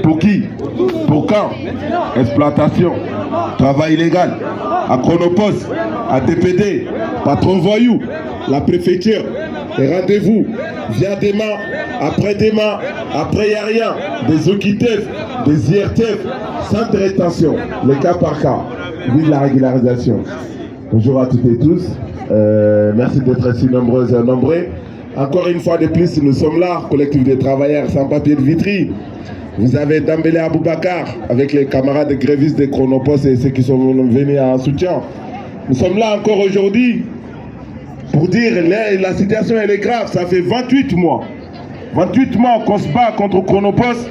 Pour qui? Pour quand? Exploitation, travail illégal, à Chronopost, à TPD, patron voyou, la préfecture, les rendez-vous, via demain, après il n'y a rien, des OQTF, des IRTF, sans rétention, les cas par cas, vive la régularisation. Bonjour à toutes et tous, merci d'être si nombreuses et nombreux. Encore une fois de plus, nous sommes là, collectif des travailleurs sans papier de Vitry. Vous avez Dambélé Aboubakar avec les camarades grévistes de Chronopost et ceux qui sont venus en soutien. Nous sommes là encore aujourd'hui pour dire que la situation elle est grave. Ça fait 28 mois. 28 mois qu'on se bat contre Chronopost.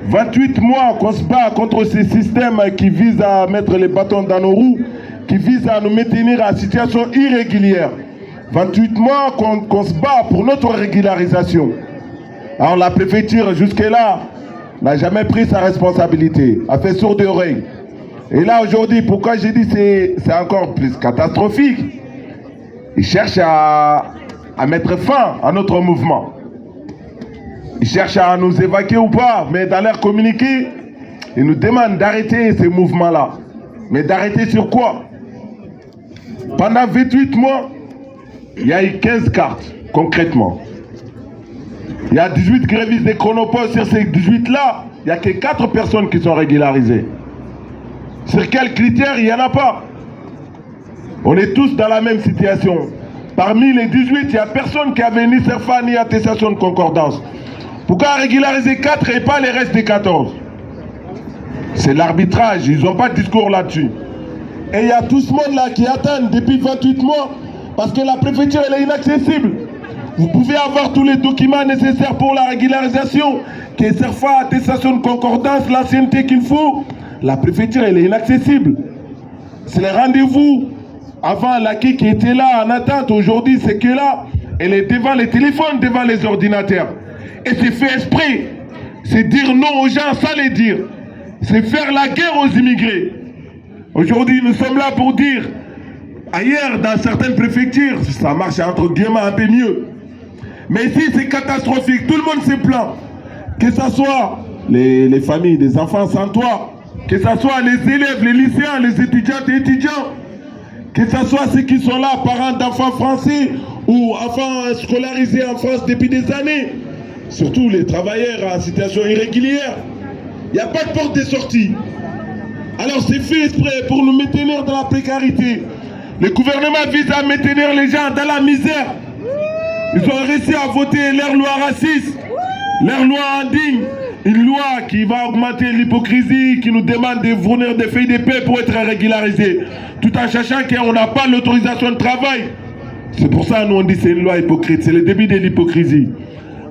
28 mois qu'on se bat contre ces systèmes qui visent à mettre les bâtons dans nos roues, qui visent à nous maintenir en situation irrégulière. 28 mois qu'on se bat pour notre régularisation. Alors la préfecture jusque-là n'a jamais pris sa responsabilité, a fait sourde oreille. Et là aujourd'hui, pourquoi j'ai dit c'est encore plus catastrophique? Ils cherchent à mettre fin à notre mouvement. Ils cherchent à nous évacuer ou pas, mais dans leur communiqué, ils nous demandent d'arrêter ces mouvements-là. Mais d'arrêter sur quoi? Pendant 28 mois, il y a eu 15 cartes, concrètement. Il y a 18 grévistes de Chronopost. Sur ces 18-là, il n'y a que 4 personnes qui sont régularisées. Sur quels critères? Il n'y en a pas. On est tous dans la même situation. Parmi les 18, il n'y a personne qui avait ni CERFA ni attestation de concordance. Pourquoi régulariser 4 et pas les restes des 14? C'est l'arbitrage, ils n'ont pas de discours là-dessus. Et il y a tout ce monde-là qui attendent depuis 28 mois parce que la préfecture elle est inaccessible. Vous pouvez avoir tous les documents nécessaires pour la régularisation, qui est CERFA, attestation de concordance, l'ancienneté qu'il faut. La préfecture elle est inaccessible. C'est les rendez-vous avant l'acquis qui était là en attente. Aujourd'hui c'est que là, elle est devant les téléphones, devant les ordinateurs. Et c'est fait exprès. C'est dire non aux gens sans les dire. C'est faire la guerre aux immigrés. Aujourd'hui nous sommes là pour dire, ailleurs dans certaines préfectures, ça marche entre guillemets un peu mieux. Mais ici c'est catastrophique, tout le monde se plaint. Que ce soit les familles des enfants sans toit, que ce soit les élèves, les lycéens, les étudiantes et étudiants, que ce soit ceux qui sont là, parents d'enfants français ou enfants scolarisés en France depuis des années, surtout les travailleurs en situation irrégulière. Il n'y a pas de porte de sortie. Alors c'est fait exprès pour nous maintenir dans la précarité. Le gouvernement vise à maintenir les gens dans la misère. Ils ont réussi à voter leur loi raciste, leur loi indigne, une loi qui va augmenter l'hypocrisie, qui nous demande de fournir des feuilles de paie pour être régularisés, tout en sachant qu'on n'a pas l'autorisation de travail. C'est pour ça que nous on dit que c'est une loi hypocrite, c'est le début de l'hypocrisie.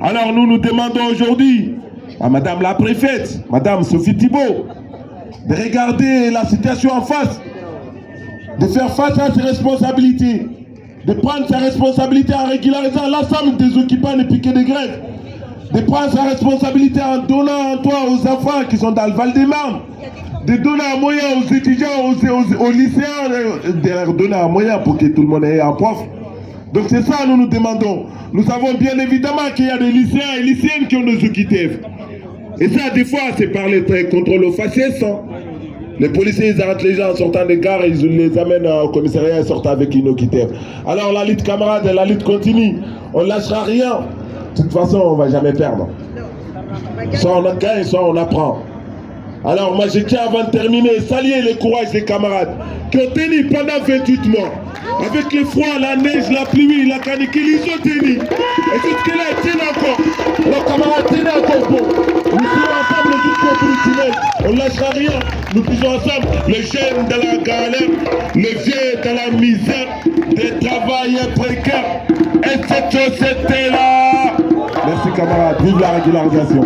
Alors nous demandons aujourd'hui à Madame la préfète, Madame Sophie Thibault, de regarder la situation en face, de faire face à ses responsabilités, de prendre sa responsabilité en régularisant l'ensemble des occupants des piquets de grève, de prendre sa responsabilité en donnant un toit aux enfants qui sont dans le Val-des-Marnes, de donner un moyen aux étudiants, aux lycéens, de leur donner un moyen pour que tout le monde ait un prof. Donc c'est ça nous demandons. Nous savons bien évidemment qu'il y a des lycéens et lycéennes qui ont des OQTF. Et ça, des fois, c'est par les contrôles aux faciès. Hein. Les policiers, ils arrêtent les gens en sortant des gares et ils les amènent au commissariat et sortent avec une OQTF. Alors la lutte, camarades, la lutte continue. On ne lâchera rien. De toute façon, on ne va jamais perdre. Soit on gagne, soit on apprend. Alors moi, je tiens avant de terminer, saluer le courage des camarades qui ont tenu pendant 28 mois. Avec le froid, la neige, la pluie, la canicule, ils ont tenu. Et jusque-là, ils tiennent encore. Nos camarades tiennent encore bon. Nous serons ensemble jusqu'au bout du tunnel. On ne lâchera rien. Nous faisons ensemble les jeunes dans la galère, les vieux dans la misère, des travailleurs précaires. Et cette société-là. Merci camarades, vive la régularisation.